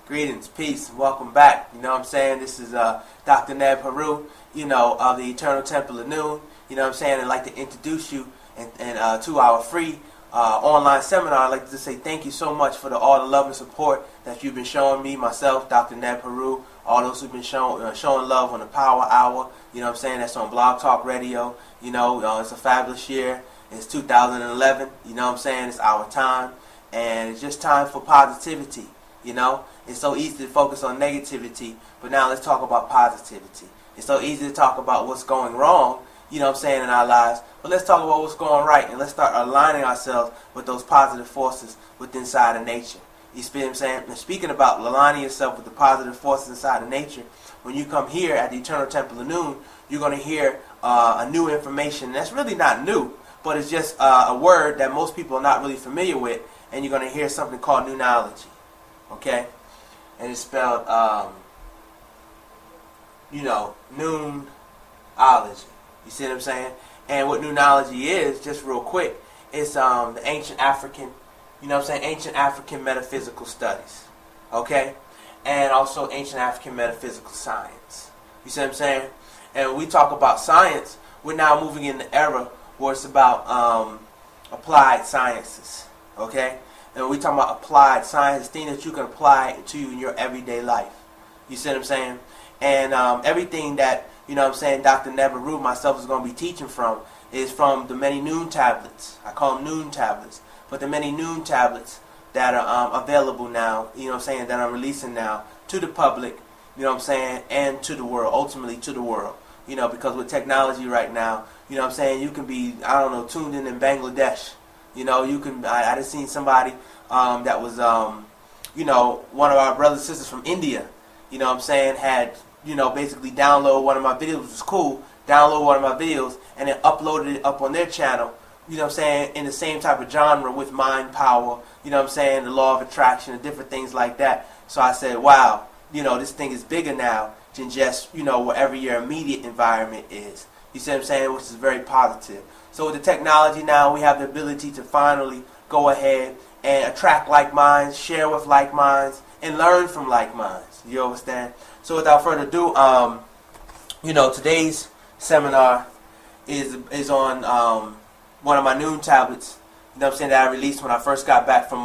Greetings, peace, and welcome back. You know what I'm saying? This is Dr. Ned Peru, of the Eternal Temple of Noon. You know what I'm saying? I'd like to introduce you and to our free online seminar. I'd like to say thank you so much for all the love and support that you've been showing me, myself, Dr. Ned Peru, all those who've been showing love on the Power Hour. You know what I'm saying? That's on Blog Talk Radio. It's a fabulous year. It's 2011. You know what I'm saying? It's our time. And it's just time for positivity. It's so easy to focus on negativity, but now let's talk about positivity. It's so easy to talk about what's going wrong, in our lives, but let's talk about what's going right, and let's start aligning ourselves with those positive forces within inside of nature. You see what I'm saying? And speaking about aligning yourself with the positive forces inside of nature, when you come here at the Eternal Temple of Noon, you're going to hear a new information. That's really not new, but it's just a word that most people are not really familiar with, and you're going to hear something called wu-nuwaupu. Okay? And it's spelled, noonology. You see what I'm saying? And what wu-nuwaupu is, just real quick, it's the ancient African, ancient African metaphysical studies. Okay? And also ancient African metaphysical science. You see what I'm saying? And when we talk about science, we're now moving in the era where it's about applied sciences. Okay? And when we talk about applied science, things that you can apply to in your everyday life. You see what I'm saying? And everything that, Dr. Nebaru, myself, is going to be teaching from is from the many noon tablets. I call them noon tablets. But the many noon tablets that are available now, that I'm releasing now to the public, and to the world, ultimately to the world. Because with technology right now, you can be, tuned in Bangladesh. You can. I just seen somebody that was, one of our brothers and sisters from India. Had basically download one of my videos, which was cool. Download one of my videos and then uploaded it up on their channel. In the same type of genre with mind power. The law of attraction and different things like that. So I said, wow, this thing is bigger now than just wherever your immediate environment is. You see what I'm saying? Which is very positive. So with the technology now, we have the ability to finally go ahead and attract like minds, share with like minds, and learn from like minds. You understand? So without further ado, today's seminar is on one of my noon tablets. That I released when I first got back from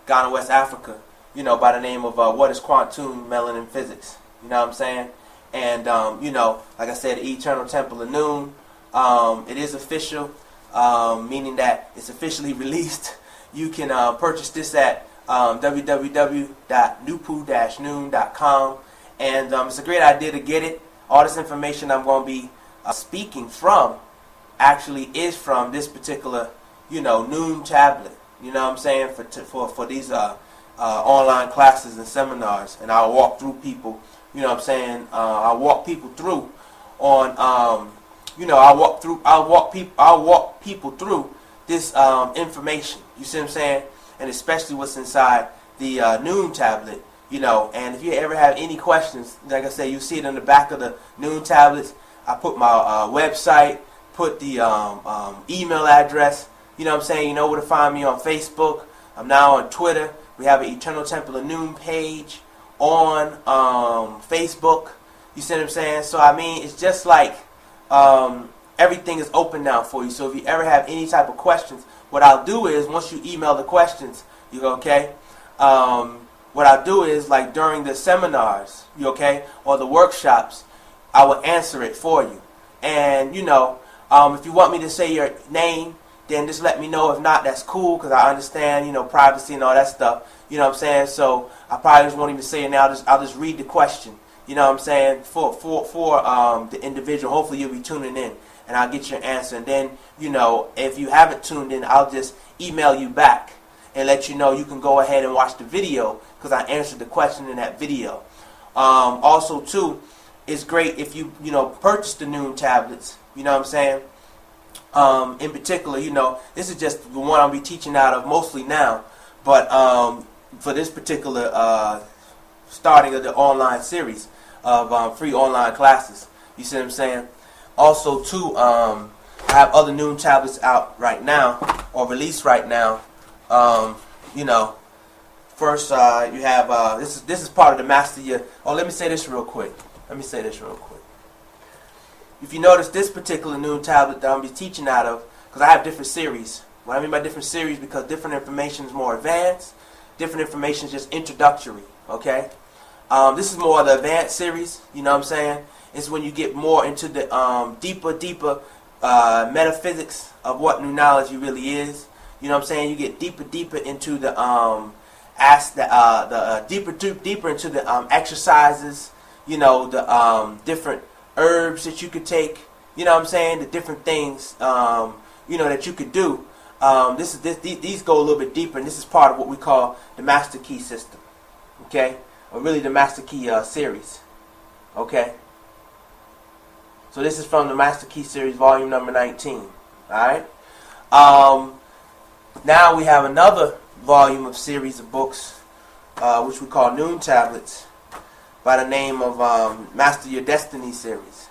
Ghana, West Africa. By the name of What is Quantum Melanin Physics? You know what I'm saying? And like I said, the Eternal Temple of Noon. It is official, meaning that it's officially released. You can purchase this at www.nupu-noon.com, and it's a great idea to get it. All this information I'm going to be speaking from actually is from this particular, noon tablet. You know what I'm saying? For these online classes and seminars, and I'll walk through people. I'll walk people through on. I'll walk people through this information. You see what I'm saying? And especially what's inside the noon tablet. And if you ever have any questions, like I say, you see it on the back of the noon tablets. I put my website, put the email address. You know what I'm saying? You know where to find me on Facebook. I'm now on Twitter. We have an Eternal Temple of Noon page on Facebook. You see what I'm saying? So it's just like everything is open now for you. So if you ever have any type of questions, what I'll do is, once you email the questions, you go, okay? What I'll do is, like during the seminars, or the workshops, I will answer it for you. And, if you want me to say your name, then just let me know. If not, that's cool, because I understand, privacy and all that stuff. You know what I'm saying? So I probably just won't even say it now. I'll just read the question. You know what I'm saying? For the individual. Hopefully you'll be tuning in, and I'll get your answer. And then, if you haven't tuned in, I'll just email you back and let you know you can go ahead and watch the video, because I answered the question in that video. Also, too, it's great if you, purchase the noon tablets. You know what I'm saying? In particular, this is just the one I'll be teaching out of mostly now. But for this particular starting of the online series of free online classes. You see what I'm saying? Also, too, I have other noon tablets out right now, or released right now, First, you have this is part of the master year. Oh, let me say this real quick. If you notice this particular noon tablet that I'm gonna be teaching out of, because I have different series. What I mean by different series, because different information is more advanced, different information is just introductory. Okay, this is more of the advanced series. You know what I'm saying? It's when you get more into the deeper metaphysics of what numerology really is. You know what I'm saying? You get deeper into the deeper into the exercises. You know, the different herbs that you could take. You know what I'm saying? The different things you know that you could do. These go a little bit deeper, and this is part of what we call the Master Key system. Okay, or really the Master Key series. Okay. So this is from the Master Key series, volume number 19. All right. Now we have another volume of series of books, which we call Noon Tablets, by the name of Master Your Destiny series.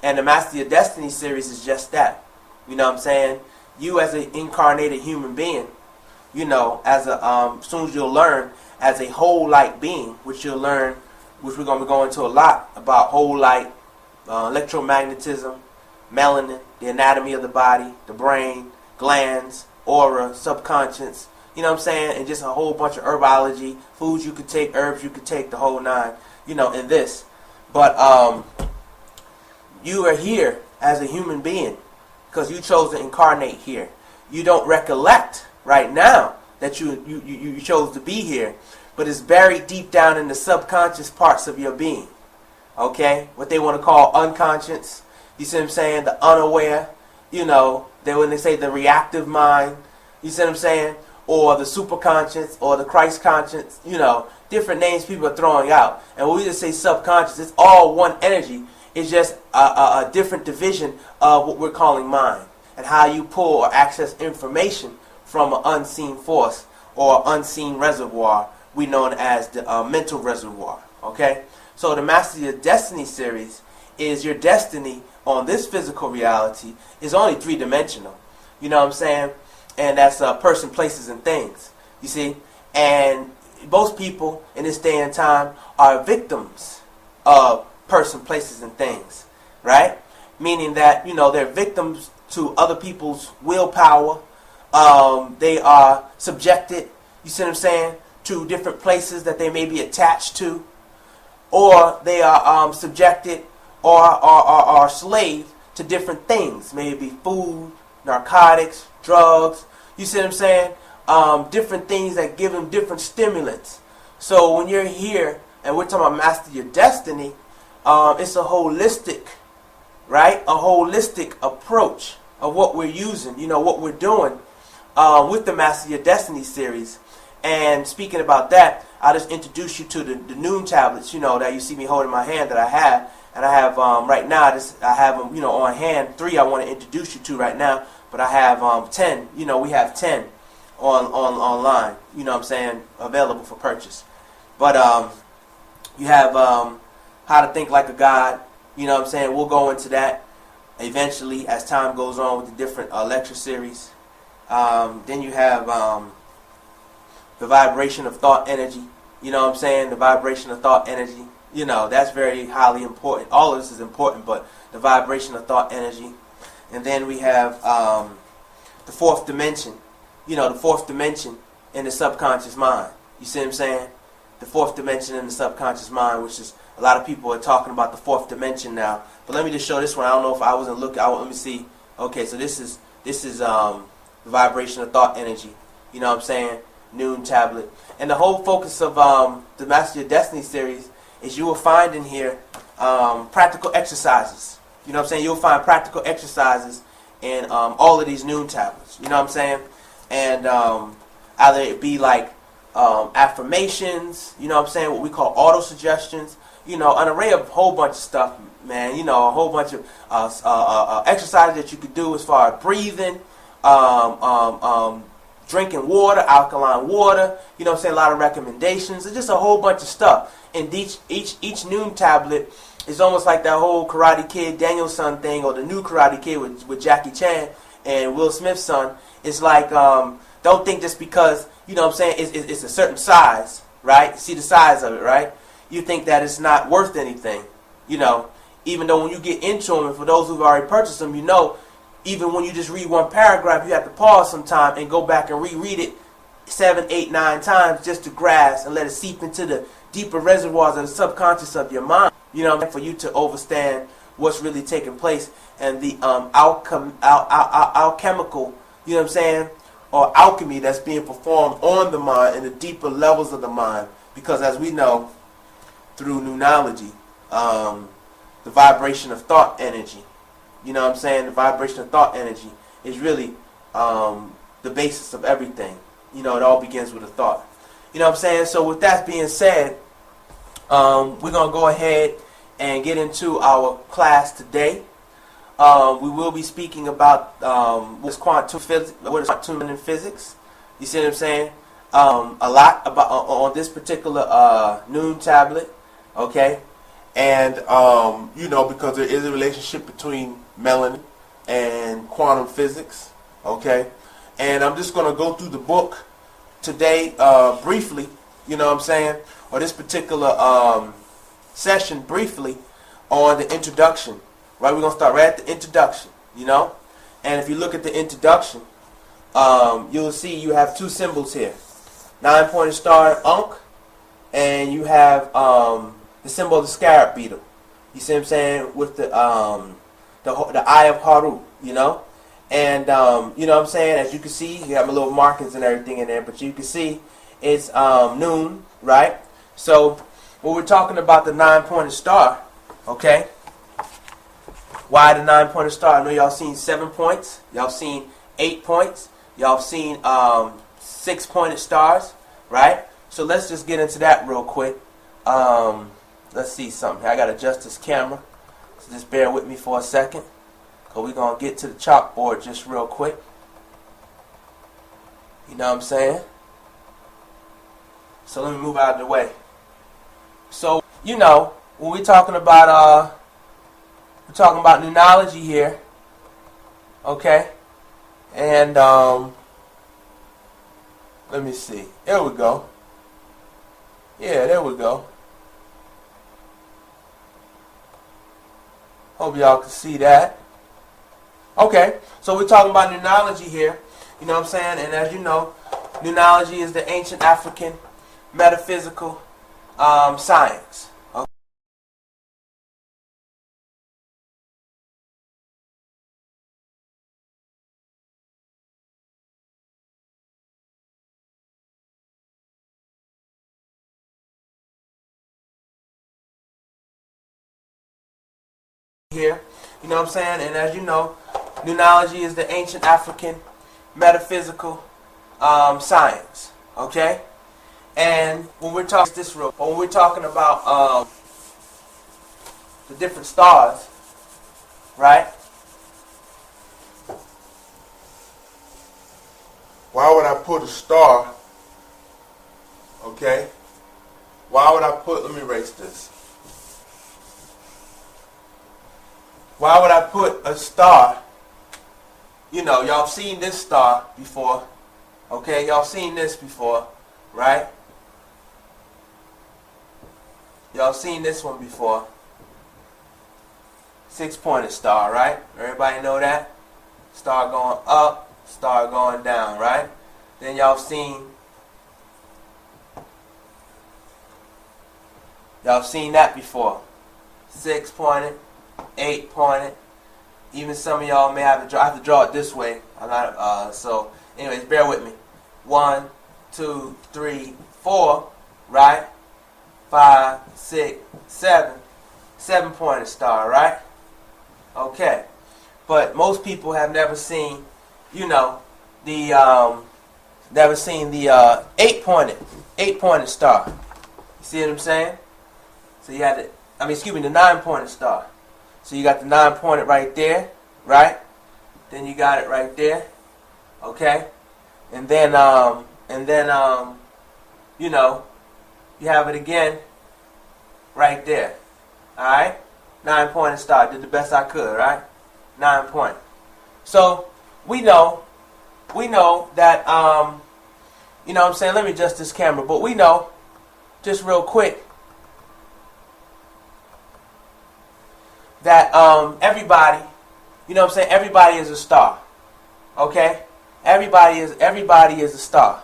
And the Master Your Destiny series is just that. You know what I'm saying? You as an incarnated human being, you know, as soon as you'll learn as a whole light being, which you'll learn, which we're going to be going into a lot about whole light, electromagnetism, melanin, the anatomy of the body, the brain, glands, aura, subconscious, you know what I'm saying, and just a whole bunch of herbology, foods you could take, herbs you could take, the whole nine, you know, in this. But you are here as a human being because you chose to incarnate here. You don't recollect right now that you chose to be here, but it's buried deep down in the subconscious parts of your being. Okay? What they want to call unconscious. You see what I'm saying? The unaware. You know, when they say the reactive mind. You see what I'm saying? Or the superconscious or the Christ conscious. You know, different names people are throwing out. And when we just say subconscious, it's all one energy. It's just a different division of what we're calling mind. And how you pull or access information from an unseen force or unseen reservoir we known as the mental reservoir. Okay? So the Master Your Destiny series is your destiny on this physical reality is only three-dimensional. You know what I'm saying? And that's person, places, and things. You see? And most people in this day and time are victims of person, places, and things. Right? Meaning that, you know, they're victims to other people's willpower. They are subjected, you see what I'm saying, to different places that they may be attached to. Or they are subjected or are slaves to different things. Maybe food, narcotics, drugs. You see what I'm saying? Different things that give them different stimulants. So when you're here and we're talking about Master Your Destiny, it's a holistic, right? A holistic approach of what we're using, you know, what we're doing with the Master Your Destiny series. And speaking about that, I'll just introduce you to the Noon Tablets, you know, that you see me holding in my hand that I have. And I have, right now, I have them, you know, on hand. 3 I want to introduce you to right now. But I have 10, you know, we have 10 online, you know what I'm saying, available for purchase. But you have How to Think Like a God, you know what I'm saying. We'll go into that eventually as time goes on with the different lecture series. Then you have the vibration of thought energy. You know what I'm saying? The vibration of thought energy. You know, that's very highly important. All of this is important, but the vibration of thought energy. And then we have the fourth dimension. You know, the fourth dimension in the subconscious mind. You see what I'm saying? The fourth dimension in the subconscious mind, which is a lot of people are talking about the fourth dimension now. But let me just show this one. I don't know if I wasn't looking. Let me see. Okay, so this is the vibration of thought energy. You know what I'm saying? Noon Tablet. And the whole focus of the Master Your Destiny series is you will find in here practical exercises. You know what I'm saying? You'll find practical exercises in all of these Noon Tablets. You know what I'm saying? And either it be like affirmations, you know what I'm saying, what we call auto-suggestions, you know, an array of a whole bunch of stuff, man. You know, a whole bunch of exercises that you could do as far as breathing, drinking water, alkaline water, you know what I'm saying, a lot of recommendations. It's just a whole bunch of stuff. And each Noon Tablet is almost like that whole Karate Kid Daniel-san thing, or the new Karate Kid with Jackie Chan and Will Smith's son. It's like Don't think just because, you know what I'm saying, it's a certain size, right? See the size of it, right? You think that it's not worth anything, you know, even though when you get into them, and for those who've already purchased them, you know, even when you just read one paragraph, you have to pause sometime and go back and reread it 7, 8, 9 times just to grasp and let it seep into the deeper reservoirs of the subconscious of your mind, you know, for you to understand what's really taking place and the alchemical, you know what I'm saying, or alchemy that's being performed on the mind in the deeper levels of the mind. Because as we know, through wu-nuwaupu, the vibration of thought energy, you know what I'm saying, the vibration of thought energy is really the basis of everything. You know, it all begins with a thought. You know what I'm saying? So with that being said, we're going to go ahead and get into our class today. We will be speaking about what's quantum physics, what is quantum physics. You see what I'm saying? A lot about on this particular noon tablet, okay? And you know, because there is a relationship between melanin and quantum physics, okay? And I'm just going to go through the book today briefly, you know what I'm saying, or this particular session briefly on the introduction. Right, we're going to start right at the introduction, you know? And if you look at the introduction, you'll see you have two symbols here. 9-pointed star, Ankh, and you have the symbol of the scarab beetle. You see what I'm saying? With the eye of Haru, you know? And, you know what I'm saying? As you can see, you have my little markings and everything in there, but you can see it's noon, right? So, when we're talking about the 9-pointed star, okay? Why the 9-pointed star? I know y'all seen 7 points. Y'all seen 8 points. Y'all seen 6-pointed stars, right? So let's just get into that real quick. Let's see something. I got to adjust this camera. So just bear with me for a second. Because we're going to get to the chalkboard just real quick. You know what I'm saying? So let me move out of the way. So, you know, when we're talking about wu-nuwaupu here, okay? And let me see. There we go. Yeah, there we go. Hope y'all can see that. Okay, so we're talking about wu-nuwaupu here. You know what I'm saying? And as you know, wu-nuwaupu is the ancient African metaphysical science. Here, you know what I'm saying? And as you know, wu-nuwaupu is the ancient African metaphysical science. Okay? And when we're talking about the different stars, right? Why would I put a star? Okay? Why would I put, let me erase this. Why would I put a star? You know, y'all seen this star before. Okay, y'all seen this before, right? Y'all seen this one before. 6-pointed star, right? Everybody know that? Star going up, star going down, right? Then y'all seen that before. 6-pointed. 8-pointed. Even some of y'all may have to draw. I have to draw it this way. I'm not. So, anyways, bear with me. 1, 2, 3, 4. Right. 5, 6, 7. 7-pointed star. Right. Okay. But most people have never seen, you know, the 8-pointed star. You see what I'm saying? So you had the 9-pointed star. So you got the 9-pointed right there, right? Then you got it right there, okay? And then, you know, you have it again right there, all right? 9-pointed star. Did the best I could, right? 9-point. So we know we know that, you know what I'm saying, let me adjust this camera, but we know, just real quick, that everybody, you know what I'm saying, everybody is a star. Okay? Everybody is a star.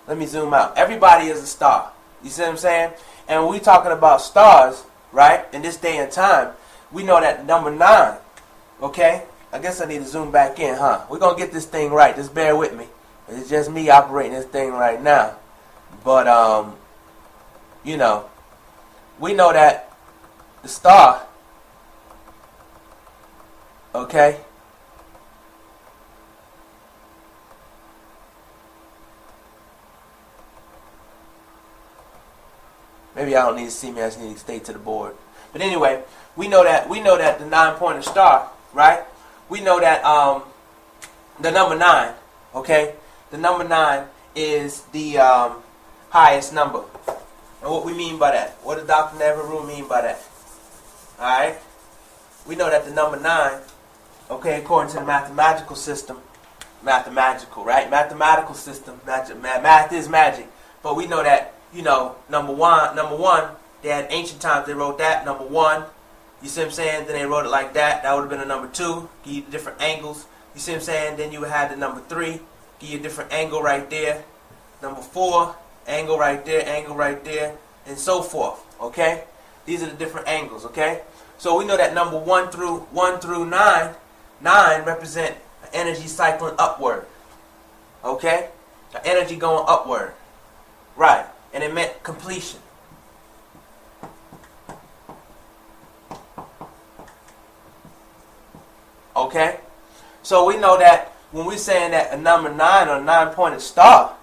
Let me zoom out. Everybody is a star. You see what I'm saying? And when we talking about stars, right, in this day and time, we know that number 9, okay? I guess I need to zoom back in, huh? We're going to get this thing right. Just bear with me. It's just me operating this thing right now. But, you know, we know that the star, okay, maybe I don't need to see me, I just need to stay to the board. But anyway, we know that the 9-pointed star, right? We know that the number 9, okay? The number 9 is the highest number. And what we mean by that? What does Dr. Neveru mean by that? Alright? We know that the number 9, okay, according to the mathematical system, mathematical, right? Mathematical system, math is magic. But we know that, you know, number one, they had ancient times, they wrote that, number 1. You see what I'm saying? Then they wrote it like that. That would have been a number 2. Give you different angles. You see what I'm saying? Then you would have the number 3. Give you a different angle right there. Number 4, angle right there, and so forth. Okay? These are the different angles, okay? So we know that number 1 through 9 represent an energy cycling upward. Okay? An energy going upward. Right. And it meant completion. Okay? So we know that when we're saying that a number 9 or a 9-pointed star,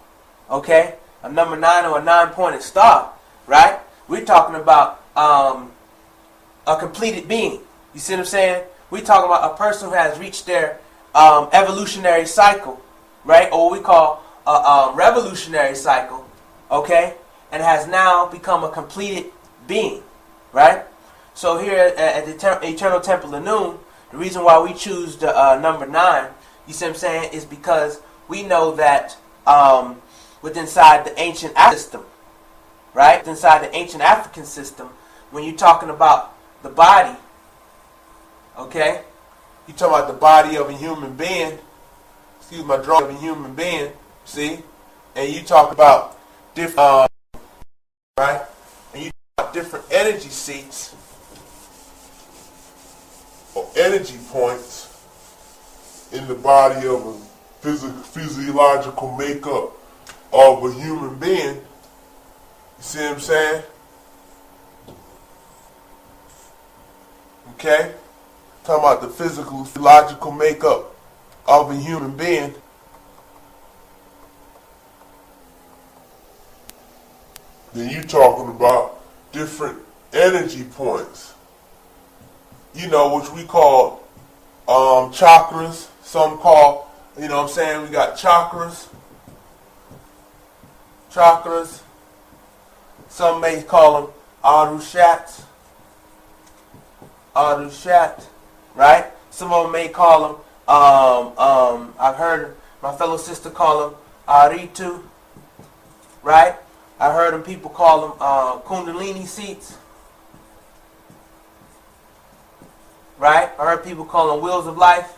okay? A number 9 or a 9-pointed star, right? We're talking about a completed being. You see what I'm saying? We're talking about a person who has reached their evolutionary cycle, right? Or what we call a revolutionary cycle, okay? And has now become a completed being, right? So here at the Eternal Temple of Noon, the reason why we choose the number 9, you see what I'm saying, is because we know that within the ancient African system, right? Inside the ancient African system, when you're talking about the body, okay? You're talking about the body of a human being, excuse my drawing of a human being, see? And you talk about different, right? And you talk about different energy seats, or energy points in the body of a physiological makeup of a human being. You see what I'm saying? Okay? Talking about the physiological makeup of a human being. Then you talking about different energy points. You know, which we call chakras. Some call, you know what I'm saying, we got chakras. Some may call them arushats. Right? Some of them may call them, I've heard my fellow sister call them aritu. Right? I heard them people call them kundalini seats. Right? I heard people call them wheels of life.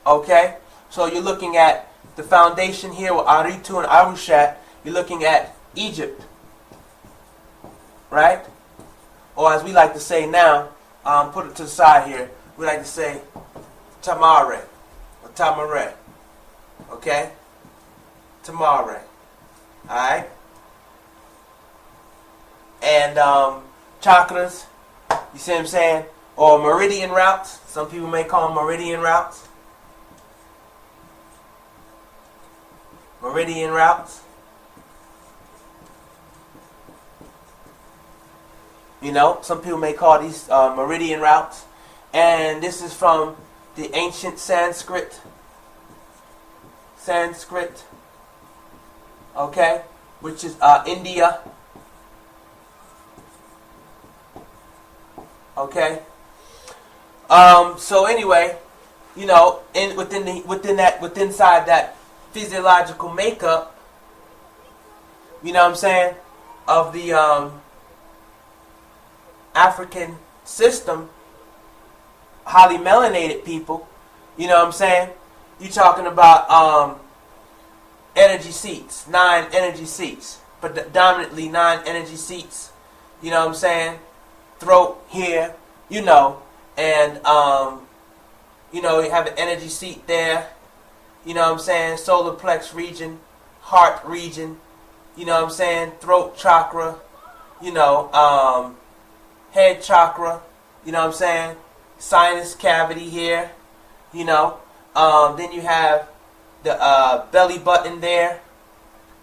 Okay? So you're looking at the foundation here with Aritu and Arushat. You're looking at Egypt. Right? Or as we like to say now, put it to the side here, we like to say Tamare or Tamare. Okay? Tamare. Alright? And chakras, you see what I'm saying? Or meridian routes. Some people may call them meridian routes. Meridian routes. You know, some people may call these meridian routes. And this is from the ancient Sanskrit. Okay? Which is India. Okay. So anyway, you know, inside that physiological makeup, you know what I'm saying, of the African system, highly melanated people, you know what I'm saying? You're talking about energy seats, 9 energy seats, predominantly 9 energy seats, you know what I'm saying? Throat here, you know, and you know, you have an energy seat there, you know what I'm saying? Solar plex region, heart region, you know what I'm saying? Throat chakra, you know, head chakra, you know what I'm saying? Sinus cavity here, you know. Then you have the belly button there.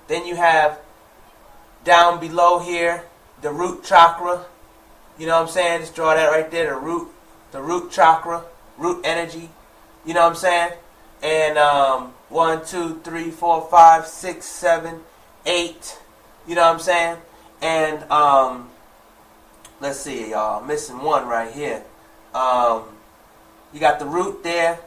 Then you have down below here the root chakra. You know what I'm saying? Just draw that right there, the root chakra, root energy. You know what I'm saying? And 1, 2, 3, 4, 5, 6, 7, 8. You know what I'm saying? And let's see, y'all. Missing one right here. You got the root there.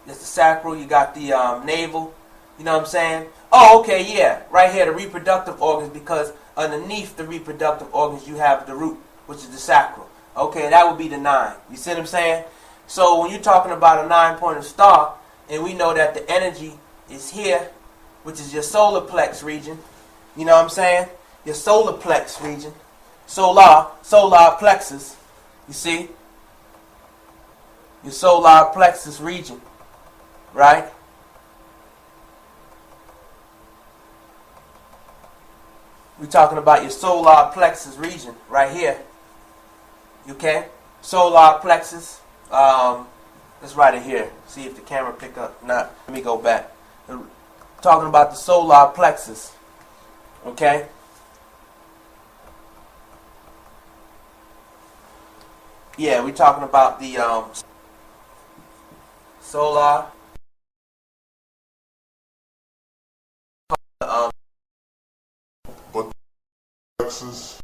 That's the sacral. You got the navel. You know what I'm saying? Oh, okay, yeah. Right here, the reproductive organs, because underneath the reproductive organs, you have the root, which is the sacral. Okay, that would be the 9. You see what I'm saying? So when you're talking about a 9-pointed star, and we know that the energy is here, which is your solar plex region. You know what I'm saying? Your solar plex region. Solar plexus. You see? Your solar plexus region. Right? We're talking about your solar plexus region right here. Okay? Solar plexus. Let's write it here. See if the camera pick up. Not. Let me go back. Talking about the solar plexus. Okay? Yeah, we're talking about the solar plexus.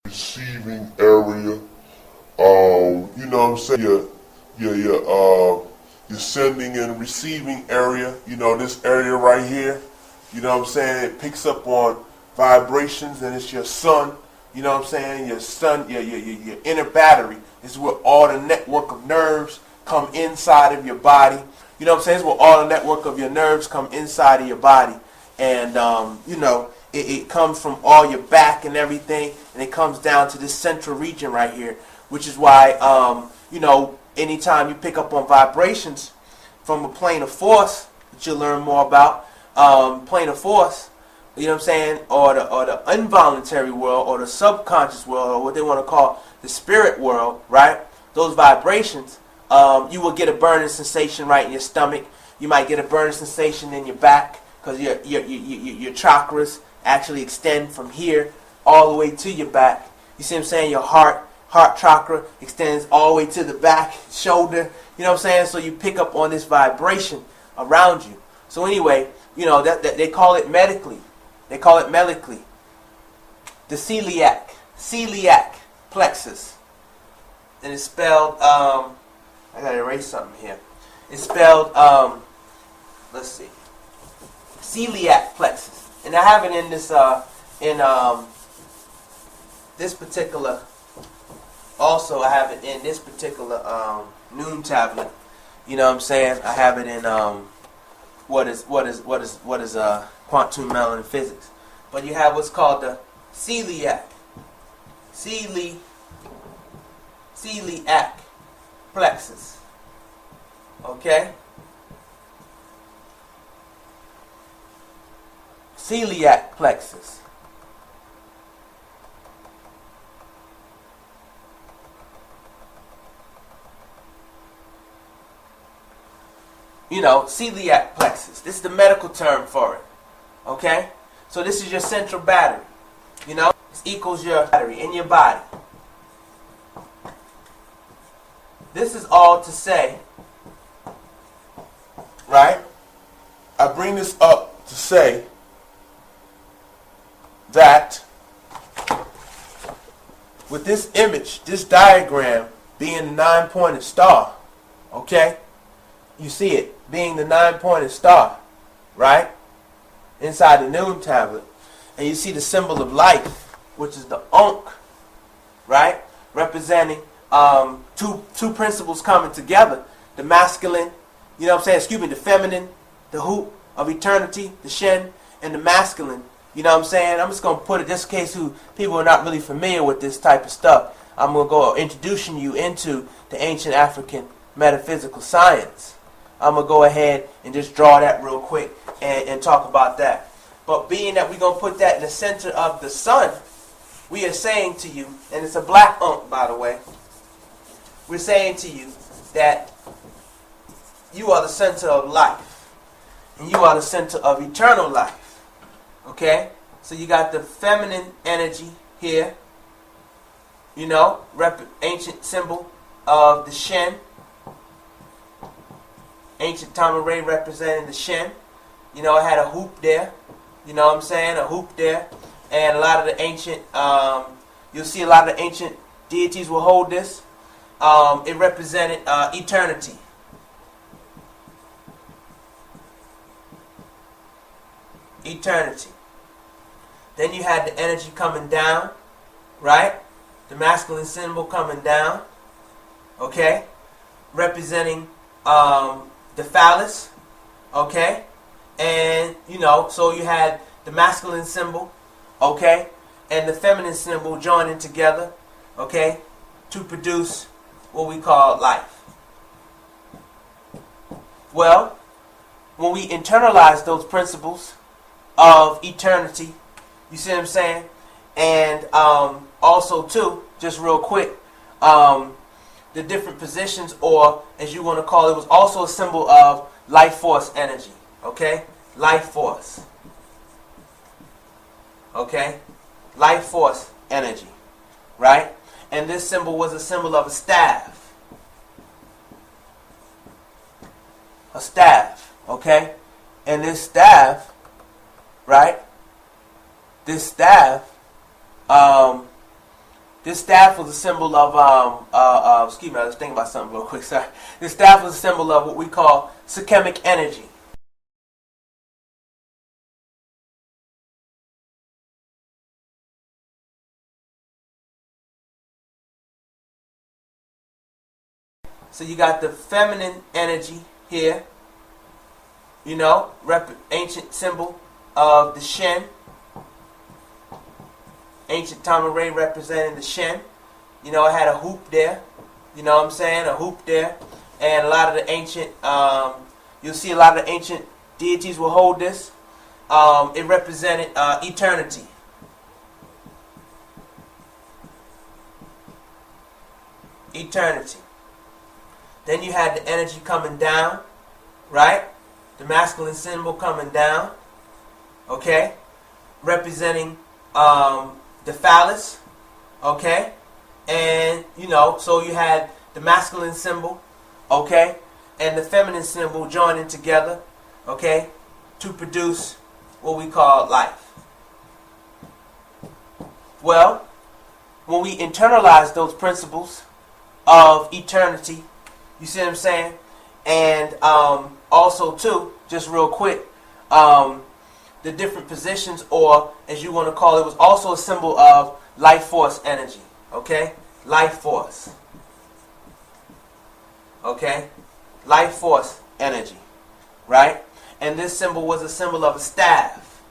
Receiving area, you know what I'm saying, your sending and receiving area, you know, this area right here, you know what I'm saying, it picks up on vibrations, and it's your sun, you know what I'm saying, your sun, your inner battery. This is where all the network of nerves come inside of your body, you know what I'm saying, it's where all the network of your nerves come inside of your body, and you know, it comes from all your back and everything, and it comes down to this central region right here, which is why, you know, anytime you pick up on vibrations from a plane of force, which you'll learn more about, plane of force, you know what I'm saying, or the involuntary world, or the subconscious world, or what they want to call the spirit world, right? Those vibrations, you will get a burning sensation right in your stomach. You might get a burning sensation in your back, because your chakras actually extend from here all the way to your back. You see what I'm saying? Your heart chakra extends all the way to the back, shoulder. You know what I'm saying? So you pick up on this vibration around you. So anyway, you know, that they call it medically. They call it medically the celiac plexus. And it's spelled, I gotta erase something here. It's spelled, let's see, celiac plexus. And I have it in this, this particular, also I have it in this particular noon tablet. You know what I'm saying? I have it in what is quantum melanin physics. But you have what's called the celiac plexus. Okay? Celiac plexus. You know, celiac plexus. This is the medical term for it. Okay? So this is your central battery. You know? This equals your battery in your body. this is all to say, right? I bring this up to say that with this image, this diagram being the 9-pointed star, okay? You see it being the 9-pointed star, right? Inside the Noon tablet. And you see the symbol of life, which is the Ankh, right? Representing two principles coming together. The masculine, you know what I'm saying, excuse me, the feminine, the hoop of eternity, the Shen, and the masculine, you know what I'm saying? I'm just going to put it just in case people are not really familiar with this type of stuff. I'm going to go introducing you into the ancient African metaphysical science. I'm going to go ahead and just draw that real quick and talk about that. But being that we're going to put that in the center of the sun, we are saying to you, and it's a black Ankh, by the way, we're saying to you that you are the center of life. And you are the center of eternal life. Okay? So you got the feminine energy here. You know, ancient symbol of the Shen. Ancient Tamaray representing the Shen. You know, it had a hoop there. You know what I'm saying? A hoop there. And a lot of the ancient, you'll see a lot of the ancient deities will hold this. It represented eternity. Eternity. Then you had the energy coming down, right? The masculine symbol coming down, okay? Representing the phallus, okay? And, you know, so you had the masculine symbol, okay? And the feminine symbol joining together, okay? To produce what we call life. Well, when we internalize those principles of eternity, you see what I'm saying? And also, too, just real quick, the different positions, or as you want to call it, was also a symbol of life force energy. Okay? Life force. Okay? Life force energy. Right? And this symbol was a symbol of a staff. A staff. Okay? And this staff, right? This staff was a symbol of, excuse me, I was thinking about something real quick, sorry. This staff was a symbol of what we call Sekemic energy. So you got the feminine energy here, you know, ancient symbol of the Shen. Ancient Tamaray representing the Shen. You know, it had a hoop there. You know what I'm saying? A hoop there. And a lot of the ancient, you'll see a lot of the ancient deities will hold this. It represented eternity. Eternity. Then you had the energy coming down, right? The masculine symbol coming down. Okay? Representing the phallus, okay? And, you know, so you had the masculine symbol, okay? And the feminine symbol joining together, okay? To produce what we call life. Well, when we internalize those principles of eternity, you see what I'm saying? And also, too, just real quick, the different positions, or as you want to call it, was also a symbol of life force energy. Okay? Life force. Okay? Life force energy. Right? And this symbol was a symbol of a staff.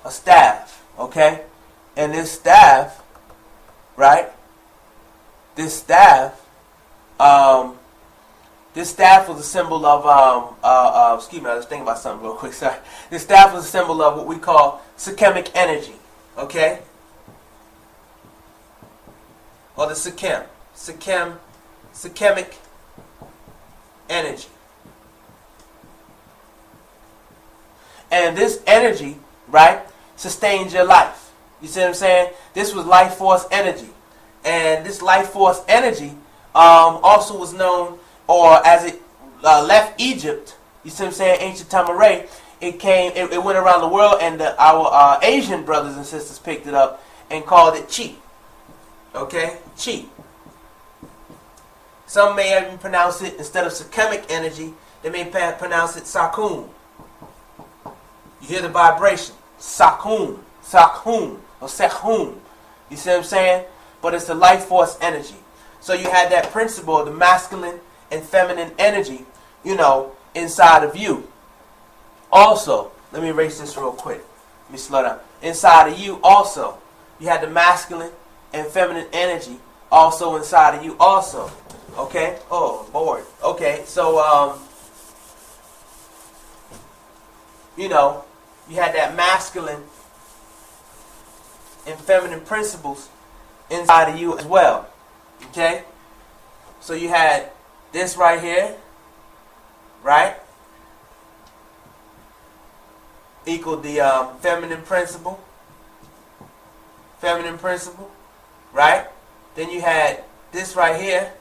A staff. Okay? And this staff, right? This staff, was a symbol of, excuse me, I was thinking about something real quick, sorry. This staff was a symbol of what we call Sekemic energy, okay? Or the Sekemic energy. And this energy, right, sustains your life. You see what I'm saying? This was life force energy. And this life force energy also was known, or as it left Egypt, you see what I'm saying, ancient Tamaray, it went around the world, and our Asian brothers and sisters picked it up and called it chi. Okay? Chi. Some may even pronounce it, instead of Sekemic energy, they may pronounce it Sakun. You hear the vibration. Sakun. Sakhun. Or Sekhun. You see what I'm saying? But it's the life force energy. So you had that principle of the masculine and feminine energy, you know, inside of you. Also, let me erase this real quick. Let me slow down. Inside of you also, you had the masculine and feminine energy also inside of you also. Okay? Oh, Lord. Okay, so, you know, you had that masculine and feminine principles inside of you as well. Okay? So you had this right here, right? Equal the feminine principle. Feminine principle, right? Then you had this right here,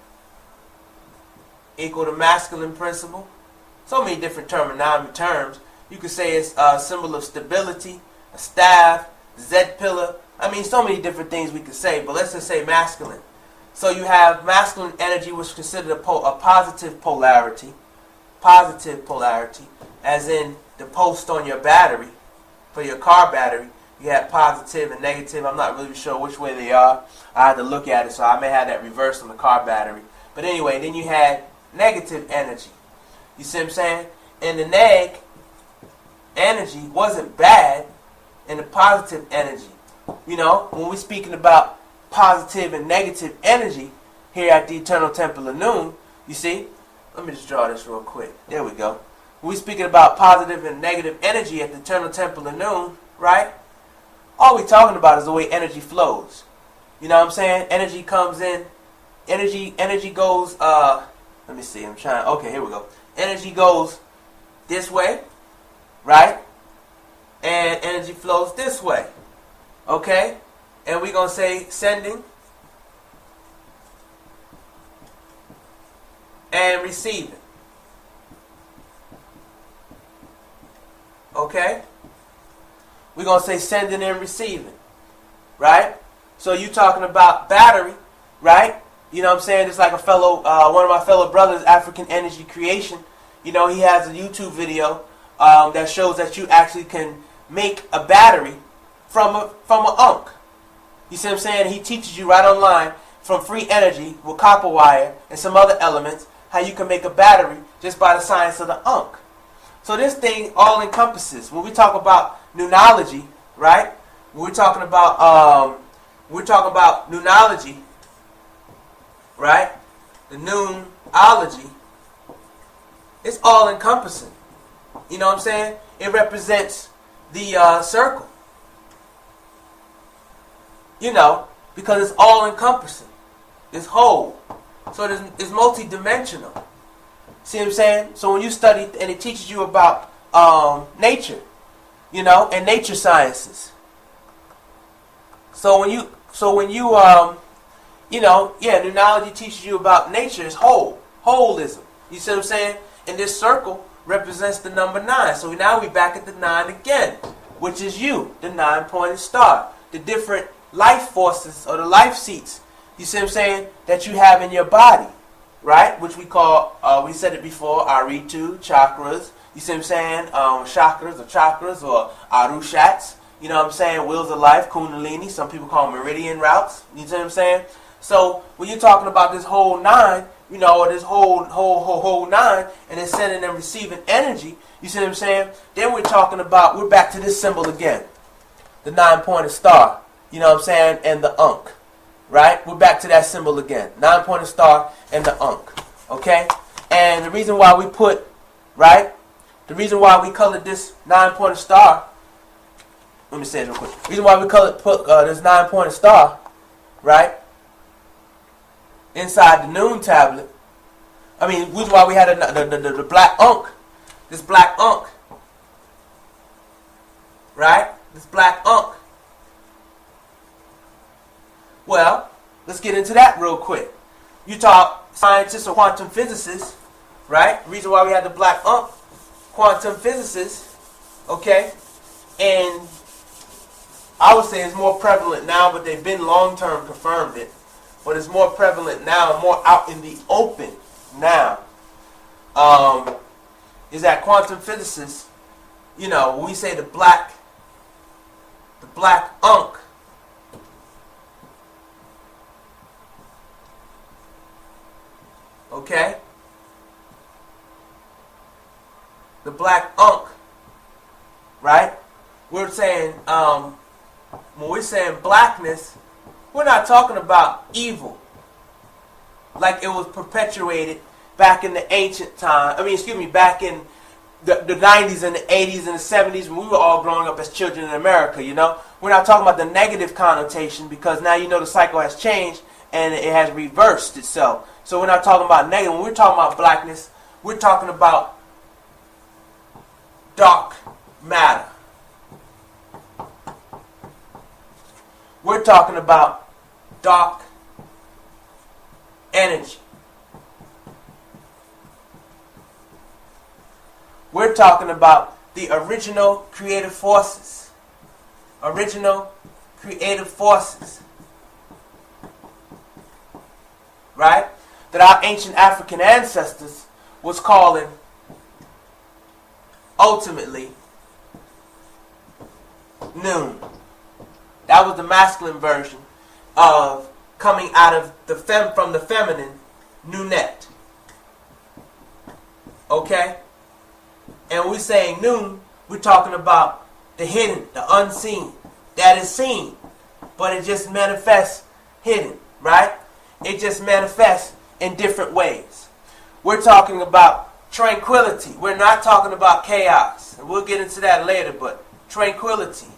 equal to masculine principle. So many different terms. You could say it's a symbol of stability, a staff, Z-pillar. I mean, so many different things we could say, but let's just say masculine. So you have masculine energy, which is considered a positive polarity. Positive polarity, as in the post on your battery, for your car battery. You have positive and negative. I'm not really sure which way they are. I had to look at it, so I may have that reversed on the car battery. But anyway, then you had negative energy. You see what I'm saying? And the neg energy wasn't bad, and the positive energy. You know, when we're speaking about positive and negative energy here at the Eternal Temple of Noon, you see? Let me just draw this real quick. There we go. When we're speaking about positive and negative energy at the Eternal Temple of Noon, right? All we're talking about is the way energy flows. You know what I'm saying? Energy comes in. Energy goes, let me see. Okay, here we go. Energy goes this way, right? And energy flows this way. Okay? And we're going to say sending and receiving. Okay? We're going to say sending and receiving. Right? So you talking about battery, right? You know what I'm saying? It's like one of my fellow brothers, African Energy Creation. You know, he has a YouTube video that shows that you actually can make a battery from a unk. You see what I'm saying? He teaches you right online from free energy with copper wire and some other elements how you can make a battery just by the science of the unk. So this thing all encompasses. When we talk about noonology, right? When we're talking about noonology, right? The noonology, it's all encompassing. You know what I'm saying? It represents the circle. You know, because it's all encompassing. It's whole. So it's multi-dimensional. See what I'm saying? So when you study, and it teaches you about nature, you know, and nature sciences. So when you you know, yeah, noonology teaches you about nature is whole, holism. You see what I'm saying? And this circle represents the number 9. So now we're back at the 9 again, which is you, the 9-pointed star, the different life forces or the life seats. You see what I'm saying? That you have in your body, right? Which we call, we said it before, Aritu, chakras. You see what I'm saying? Chakras or Arushats. You know what I'm saying? Wheels of life, Kundalini. Some people call them meridian routes. You see what I'm saying? So when you're talking about this whole 9, you know, or this whole 9, and it's sending and receiving energy, you see what I'm saying? Then we're back to this symbol again. The 9-pointed star. You know what I'm saying? And the Ankh. Right? We're back to that symbol again. 9-pointed star and the Ankh. Okay? And the reason why we put, right? The reason why we colored this 9-pointed star, let me say it real quick. The reason why we put this 9-pointed star, right? Inside the Noon tablet. I mean, the reason why we had the black Ankh. This black Ankh. Right? This black Ankh. Well, Let's get into that real quick. You talk scientists or quantum physicists, right? The reason why we had the black unk, quantum physicists, okay? And I would say it's more prevalent now, but they've been long-term confirmed it. But it's more prevalent now, more out in the open now. Is that quantum physicists, you know, when we say the black unk, okay? The black unk, right? We're saying, when we're saying blackness, we're not talking about evil, like it was perpetuated back in the ancient time. Back in the 90s and the 80s and the 70s when we were all growing up as children in America, you know. We're not talking about the negative connotation, because now you know the cycle has changed and it has reversed itself. So we're not talking about negative. When we're talking about blackness, we're talking about dark matter. We're talking about dark energy. We're talking about the original creative forces. Original creative forces. Right? That our ancient African ancestors was calling, ultimately, noon. That was the masculine version of coming out of from the feminine, Nunette. Okay? And when we're saying noon, we're talking about the hidden, the unseen. That is seen, but it just manifests hidden, right? It just manifests in different ways. We're talking about tranquility. We're not talking about chaos. And we'll get into that later, but tranquility.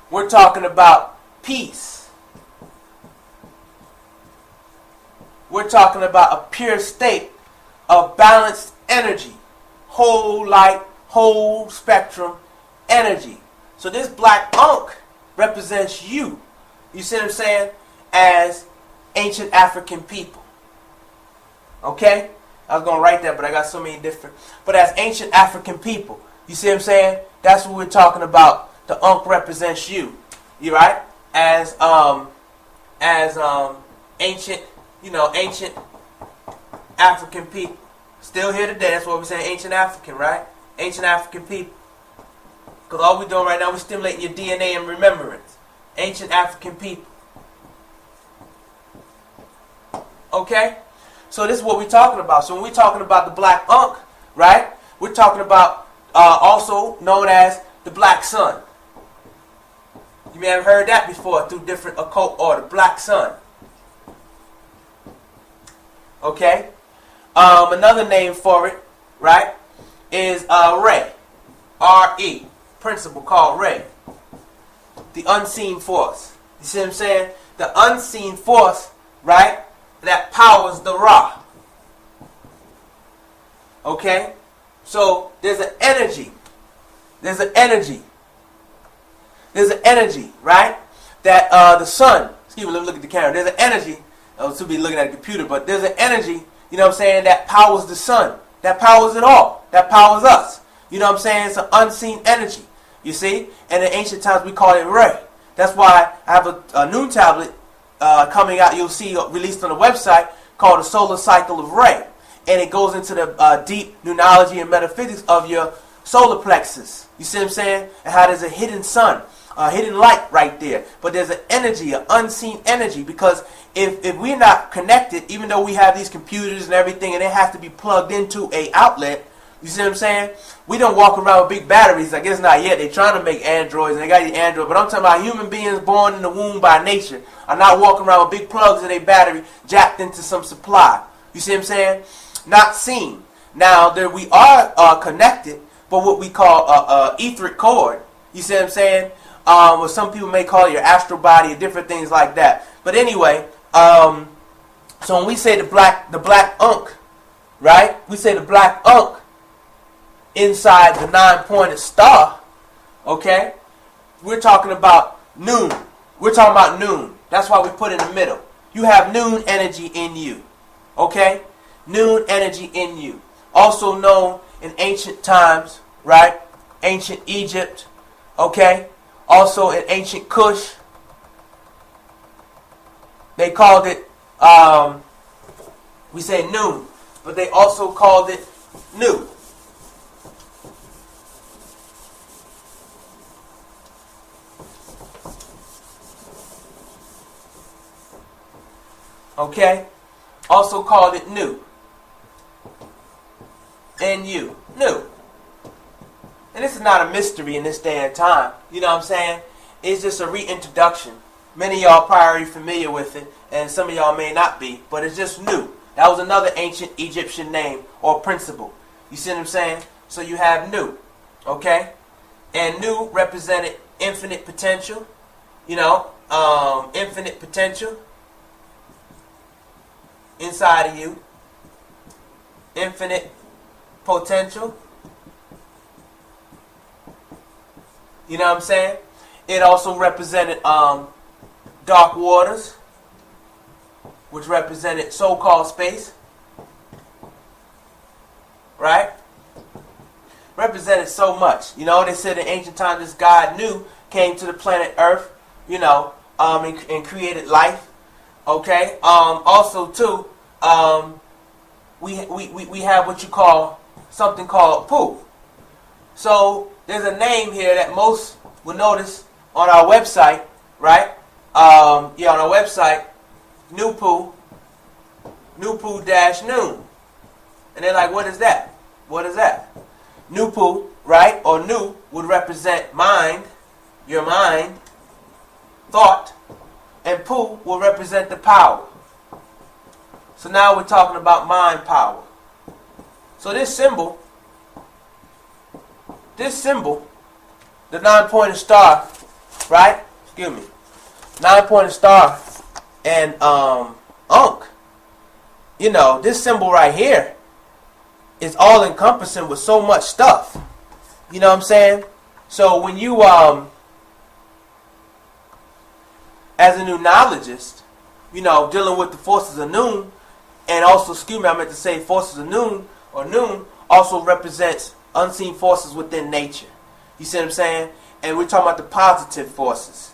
We're talking about peace. We're talking about a pure state of balanced energy. Whole light, whole spectrum energy. So this black unk represents you. You see what I'm saying? As ancient African people. Okay? I was going to write that, but I got so many different. But as ancient African people. You see what I'm saying? That's what we're talking about. The unk represents you. You right? As ancient, ancient African people. Still here today. That's what we're saying, ancient African, right? Ancient African people. Because all we're doing right now, we're stimulating your DNA and remembrance. Ancient African people. Okay? So this is what we're talking about. So when we're talking about the black unk, right? We're talking about also known as the black sun. You may have heard that before through different occult order. Black sun. Okay? Another name for it, right, is Re. R-E. Principle called Re. The unseen force. You see what I'm saying? The unseen force, right, that powers the Ra. Okay? So there's an energy. There's an energy. There's an energy, right? That the sun, excuse me, let me look at the camera. There's an energy, I was to be looking at a computer, but there's an energy, you know what I'm saying, that powers the sun. That powers it all. That powers us. You know what I'm saying? It's an unseen energy, you see? And in ancient times we call it Re. That's why I have a new tablet coming out, you'll see released on the website, called The Solar Cycle of Re. And it goes into the deep numerology and metaphysics of your solar plexus. You see what I'm saying? And how there's a hidden sun. Hidden light right there. But there's an energy, an unseen energy, because if we're not connected, even though we have these computers and everything, and they have to be plugged into a outlet, you see what I'm saying? We don't walk around with big batteries. I guess not yet. They're trying to make androids, and they got these androids. But I'm talking about human beings born in the womb by nature are not walking around with big plugs in their battery jacked into some supply. You see what I'm saying? Not seen. Now, there we are connected, but what we call a etheric cord. You see what I'm saying? What some people may call your astral body or different things like that. But anyway, so when we say the black unk, right? We say the black unk inside the 9-pointed star, okay? We're talking about noon. We're talking about noon. That's why we put in the middle. You have noon energy in you. Okay? Noon energy in you. Also known in ancient times, right? Ancient Egypt. Okay? Also in ancient Kush. They called it, we say noon, but they also called it nu. Okay? Also called it nu. N-U. Nu. And this is not a mystery in this day and time. You know what I'm saying? It's just a reintroduction. Many of y'all probably already familiar with it, and some of y'all may not be, but it's just Nu. That was another ancient Egyptian name or principle. You see what I'm saying? So you have Nu. Okay? And Nu represented infinite potential. You know, infinite potential inside of you. Infinite potential. You know what I'm saying? It also represented dark waters, which represented so-called space. Right? Represented so much. You know, they said in ancient times this God Nu came to the planet Earth, you know, and created life. Okay? Also, too, we have what you call, something called Pu. So, there's a name here that most will notice on our website, right? On our website, Nupu -noon. And they're like, what is that? What is that? Nupu, right? Or Nu would represent mind, your mind, thought, and Pu will represent the power. So now we're talking about mind power. So this symbol, the 9-pointed star, right? Excuse me. 9-pointed star and Ankh. You know, this symbol right here is all encompassing with so much stuff. You know what I'm saying? So when you as a nunologist, you know, dealing with the forces of noon, and also, excuse me, I meant to say forces of noon, or noon, also represents unseen forces within nature. You see what I'm saying? And we're talking about the positive forces.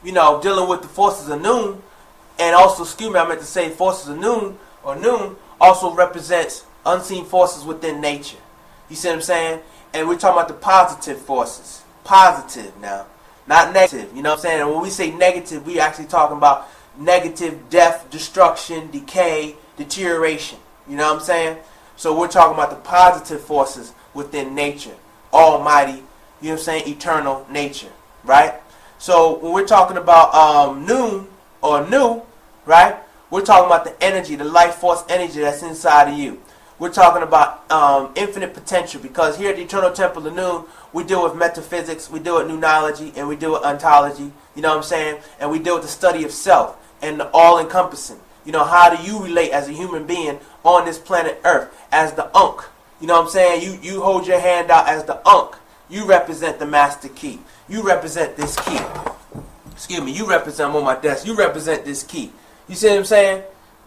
You know, dealing with the forces of noon, and also, excuse me, I meant to say forces of noon, or noon, also represents unseen forces within nature. You see what I'm saying? And we're talking about the positive forces. Positive now, not negative. You know what I'm saying? And when we say negative, we're actually talking about negative death, destruction, decay, deterioration. You know what I'm saying? So we're talking about the positive forces within nature. Almighty, you know what I'm saying? Eternal nature, right? So when we're talking about noon or Nu, right? We're talking about the energy, the life force energy that's inside of you. We're talking about infinite potential, because here at the Eternal Temple of Noon, we deal with metaphysics, we deal with nunology, and we deal with ontology. You know what I'm saying? And we deal with the study of self and the all-encompassing. You know, how do you relate as a human being on this planet Earth as the Ankh? You know what I'm saying? You hold your hand out as the Ankh. You represent the master key. You represent this key. Excuse me, you represent, I'm on my desk, you represent this key. You see what I'm saying?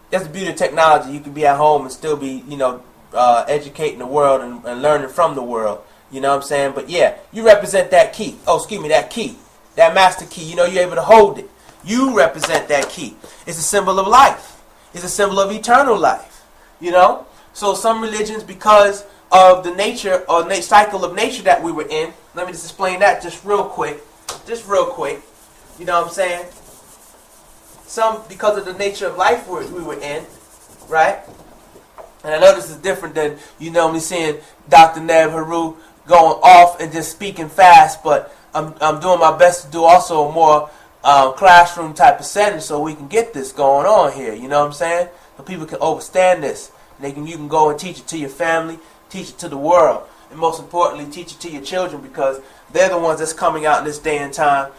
That's the beauty of technology. You can be at home and still be, you know, educating the world and learning from the world. You know what I'm saying? But yeah, you represent that key. Oh, excuse me, that key. That master key. You know, you're able to hold it. You represent that key. It's a symbol of life. It's a symbol of eternal life. You know? So some religions, because of the nature or cycle of nature that we were in, let me just explain that just real quick. Just real quick. You know what I'm saying? Some, because of the nature of life we were in, right? And I know this is different than you know me seeing Dr. Neb Haru going off and just speaking fast, but I'm doing my best to do also a more classroom type of setting so we can get this going on here. You know what I'm saying? So people can understand this. And you can go and teach it to your family, teach it to the world, and most importantly, teach it to your children, because they're the ones that's coming out in this day and time,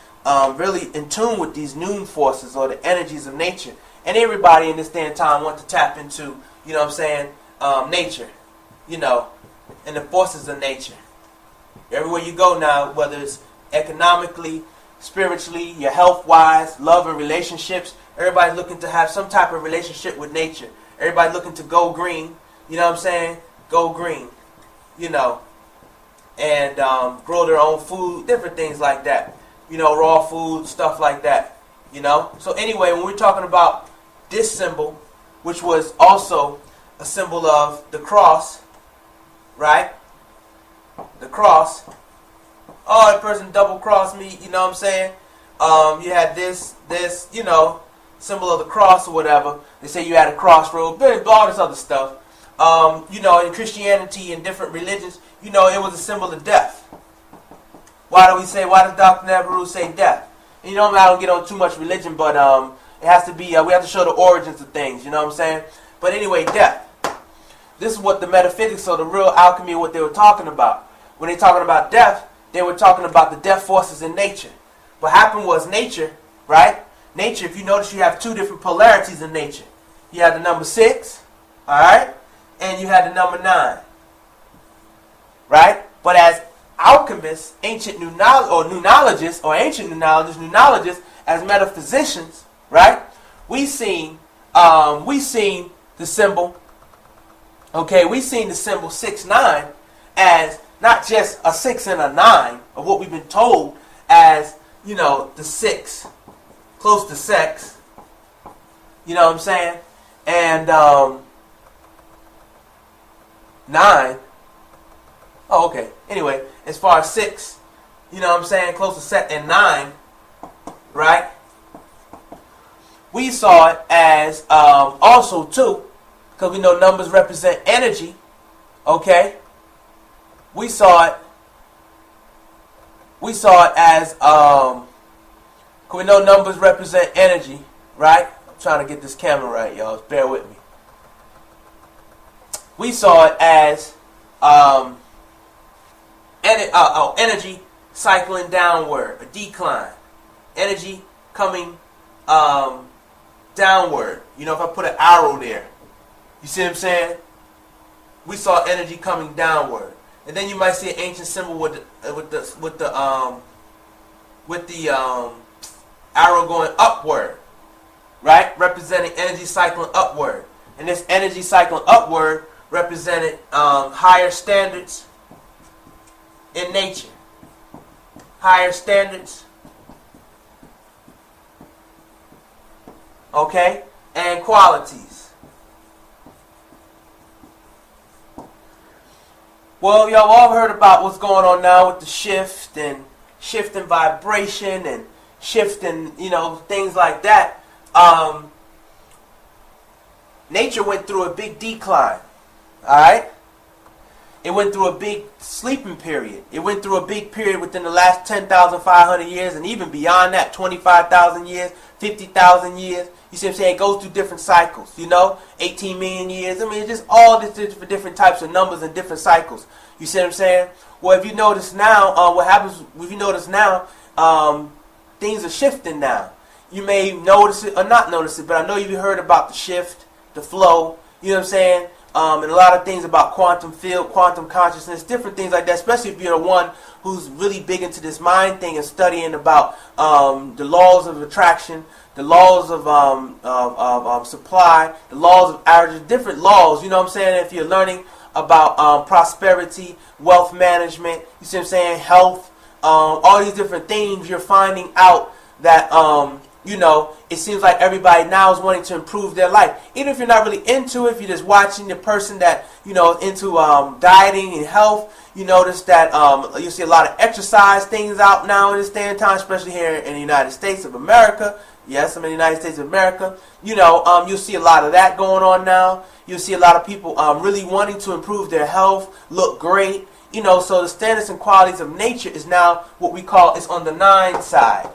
really in tune with these noon forces or the energies of nature. And everybody in this day and time wants to tap into, you know what I'm saying, nature, you know, and the forces of nature. Everywhere you go now, whether it's economically, spiritually, your health-wise, love and relationships, everybody's looking to have some type of relationship with nature. Everybody's looking to go green, you know what I'm saying, go green, you know, and grow their own food, different things like that. You know, raw food, stuff like that, you know. So anyway, when we're talking about this symbol, which was also a symbol of the cross, right? The cross. Oh, that person double-crossed me, you know what I'm saying? You had this, you know, symbol of the cross or whatever. They say you had a crossroad, all this other stuff. You know, in Christianity and different religions, you know, it was a symbol of death. Why does Dr. Nabaru say death? And, you know, I don't get on too much religion, but it has to be, we have to show the origins of things, you know what I'm saying? But anyway, death. This is what the metaphysics or the real alchemy, what they were talking about. When they're talking about death, they were talking about the death forces in nature. What happened was nature, right? Nature, if you notice, you have two different polarities in nature. You have the number 6, all right? And you have the number 9, right? But as alchemists, ancient nunologists, as metaphysicians, right? We seen the symbol. Okay, we seen the symbol 6-9 as not just a 6 and a 9 of what we've been told as, you know, the 6 close to sex. You know what I'm saying? And 9. Oh, okay. Anyway, as far as 6, you know what I'm saying, close to sex, and 9, right? We saw it as also 2, because we know numbers represent energy. Okay? We saw it as because we know numbers represent energy, right? I'm trying to get this camera right, y'all. Bear with me. We saw it as energy cycling downward, a decline. Energy coming downward. You know, if I put an arrow there, you see what I'm saying? We saw energy coming downward, and then you might see an ancient symbol with the arrow going upward, right? Representing energy cycling upward, and this energy cycling upward represented higher standards in nature, higher standards, okay, and qualities. Well, y'all all heard about what's going on now with the shift and vibration and shifting, you know, things like that. Nature went through a big decline, all right? It went through a big sleeping period. It went through a big period within the last 10,500 years, and even beyond that, 25,000 years, 50,000 years. You see what I'm saying? It goes through different cycles, you know, 18 million years. I mean, it's just all this different types of numbers and different cycles. You see what I'm saying? Well, if you notice now, what happens, if you notice now, things are shifting now. You may notice it or not notice it, but I know you've heard about the shift, the flow, you know what I'm saying? And a lot of things about quantum field, quantum consciousness, different things like that, especially if you're the one who's really big into this mind thing and studying about the laws of attraction, the laws of supply, the laws of averages, different laws, you know what I'm saying? If you're learning about prosperity, wealth management, you see what I'm saying, health, all these different things, you're finding out that, you know, it seems like everybody now is wanting to improve their life. Even if you're not really into it, if you're just watching the person that, you know, into dieting and health, you notice that you see a lot of exercise things out now in this day and time, especially here in the United States of America. Yes, I'm in the United States of America. You know, you'll see a lot of that going on now. You'll see a lot of people really wanting to improve their health, look great. You know, so the standards and qualities of nature is now what we call, it's on the 9 side.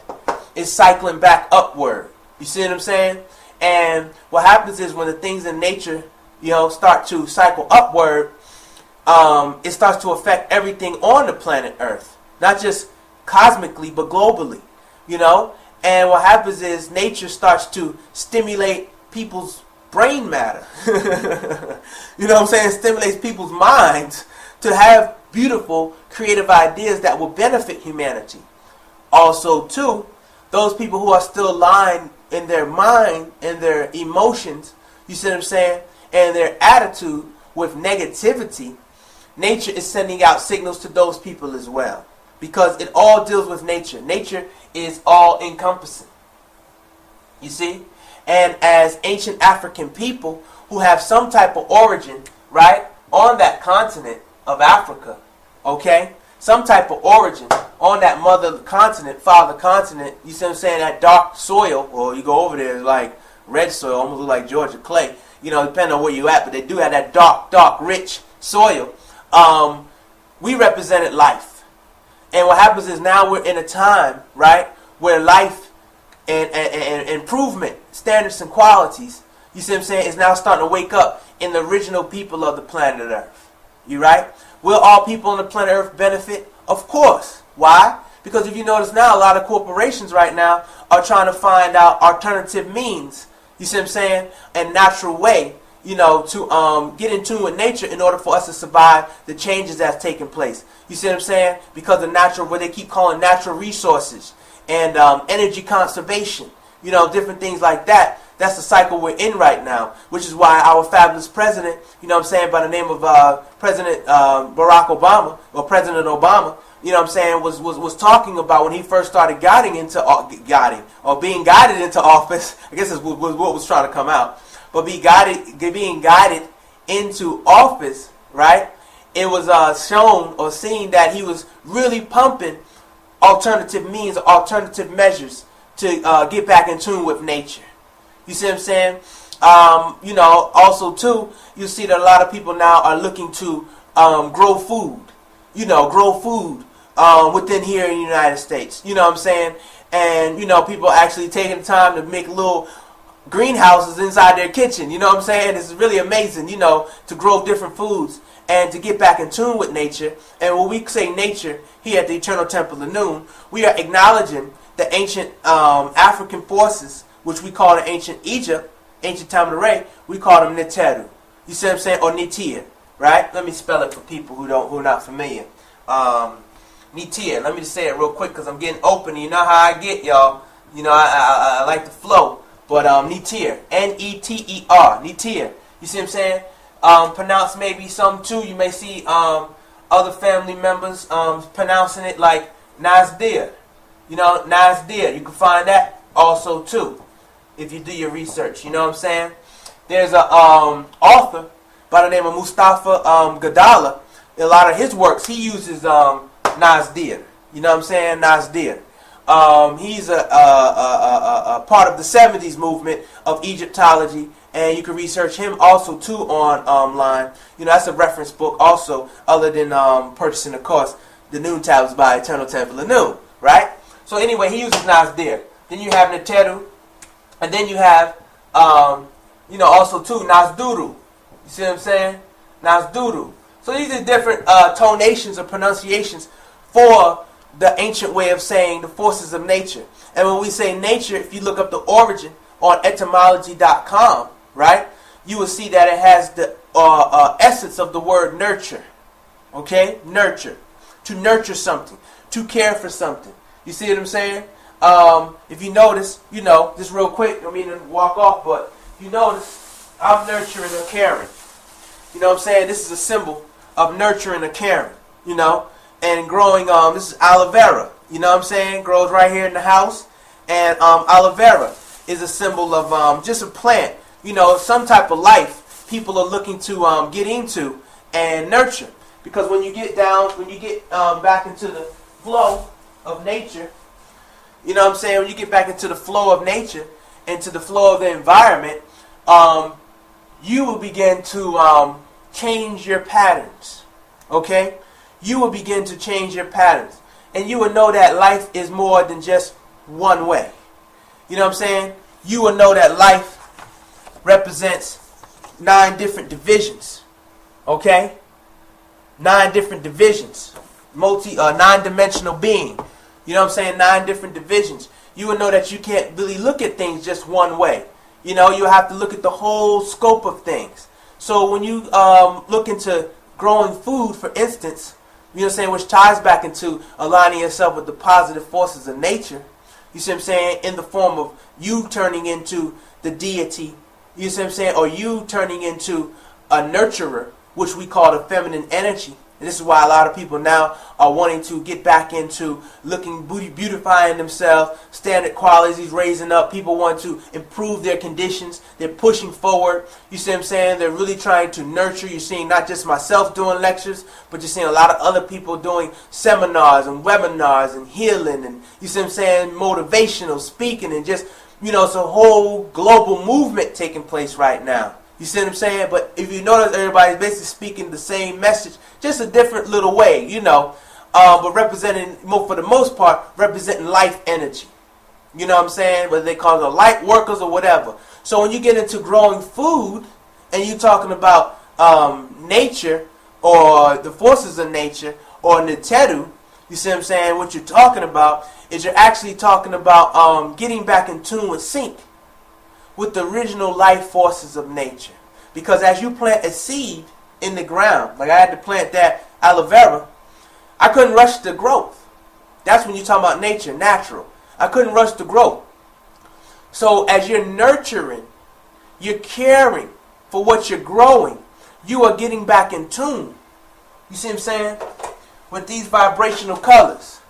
It's cycling back upward. You see what I'm saying? And what happens is when the things in nature, you know, start to cycle upward, it starts to affect everything on the planet Earth. not just cosmically, but globally, you know. And what happens is nature starts to stimulate people's brain matter. You know what I'm saying? Stimulates people's minds to have beautiful, creative ideas that will benefit humanity. Also, too, those people who are still aligned in their mind and their emotions, you see what I'm saying, and their attitude with negativity, nature is sending out signals to those people as well. Because it all deals with nature. Nature is all encompassing. You see? And as ancient African people who have some type of origin, right, on that continent of Africa, okay, some type of origin on that mother continent, father continent, you see what I'm saying, that dark soil, or you go over there, it's like red soil, almost look like Georgia clay, you know, depending on where you at, but they do have that dark, rich soil. We represented life. And what happens is now we're in a time, right, where life and improvement, standards and qualities, you see what I'm saying, is now starting to wake up in the original people of the planet Earth. You right? Will all people on the planet Earth benefit? Of course. Why? Because if you notice now, a lot of corporations right now are trying to find out alternative means, you see what I'm saying, a natural way, you know, to get in tune with nature in order for us to survive the changes that's taking place. You see what I'm saying? Because of natural, what they keep calling natural resources and energy conservation, you know, different things like that. That's the cycle we're in right now, which is why our fabulous president, you know what I'm saying, by the name of President Barack Obama, or President Obama, you know what I'm saying, was talking about when he first started being guided into office. I guess is what was trying to come out. But being guided into office, right? It was shown or seen that he was really pumping alternative means, alternative measures to get back in tune with nature. You see what I'm saying? You know, also too, you see that a lot of people now are looking to grow food. You know, grow food within here in the United States. You know what I'm saying? And, you know, people actually taking the time to make little greenhouses inside their kitchen. You know what I'm saying? It's really amazing, you know, to grow different foods and to get back in tune with nature. And when we say nature here at the Eternal Temple of Noon, we are acknowledging the ancient African forces, which we call in ancient Egypt, ancient time of the Ray, we call them Neteru. You see what I'm saying? Or Nitir, right? Let me spell it for people who are not familiar. Nitir. Let me just say it real quick because I'm getting open. You know how I get, y'all. You know, I like the flow. But Nitir, N-E-T-E-R, Nitir. You see what I'm saying? Pronounced maybe some too. You may see other family members pronouncing it like Nazdir. You know, Nazdir. You can find that also too if you do your research. You know what I'm saying? There's a author by the name of Mustafa Gadala. In a lot of his works, he uses Nazdir. You know what I'm saying? Nazdir. He's a part of the 70s movement of Egyptology, and you can research him also too online. You know, that's a reference book also, other than purchasing, of course, the Noon Tablets by Eternal Temple of Noon, right? So anyway, he uses Nazdir. Then you have Neteru, and then you have, you know, also too, Nazduru. You see what I'm saying? Nazduru. So these are different tonations or pronunciations for the ancient way of saying the forces of nature. And when we say nature, if you look up the origin on etymology.com, right, you will see that it has the essence of the word nurture. Okay? Nurture. To nurture something. To care for something. You see what I'm saying? If you notice, you know, just real quick, I don't mean to walk off, but if you notice, I'm nurturing or caring. You know what I'm saying? This is a symbol of nurturing or caring, you know. And growing, this is aloe vera, you know what I'm saying? Grows right here in the house. And aloe vera is a symbol of just a plant, you know, some type of life people are looking to get into and nurture. Because when you get back into the flow of nature, you know what I'm saying? When you get back into the flow of nature, into the flow of the environment, you will begin to change your patterns, okay? You will begin to change your patterns. And you will know that life is more than just one way. You know what I'm saying? You will know that life represents 9 different divisions. Okay? 9 different divisions. nine-dimensional being. You know what I'm saying? 9 different divisions. You will know that you can't really look at things just one way. You know, you have to look at the whole scope of things. So when you look into growing food, for instance, you know what I'm saying, which ties back into aligning yourself with the positive forces of nature, you see what I'm saying, in the form of you turning into the deity, you see what I'm saying, or you turning into a nurturer, which we call the feminine energy. And this is why a lot of people now are wanting to get back into looking, beautifying themselves, standard qualities, raising up. People want to improve their conditions. They're pushing forward. You see what I'm saying? They're really trying to nurture. You're seeing not just myself doing lectures, but you're seeing a lot of other people doing seminars and webinars and healing and, you see what I'm saying, motivational speaking, and just, you know, it's a whole global movement taking place right now. You see what I'm saying? But if you notice, everybody's basically speaking the same message, just a different little way, you know. But representing, for the most part, representing life energy. You know what I'm saying? Whether they call it light workers or whatever. So when you get into growing food, and you're talking about nature, or the forces of nature, or Neteru, you see what I'm saying? What you're talking about is you're actually talking about getting back in tune with sync with the original life forces of nature. Because as you plant a seed in the ground, like I had to plant that aloe vera, I couldn't rush the growth. That's when you're talking about nature, natural. I couldn't rush the growth. So as you're nurturing, you're caring for what you're growing, you are getting back in tune. You see what I'm saying? With these vibrational colors.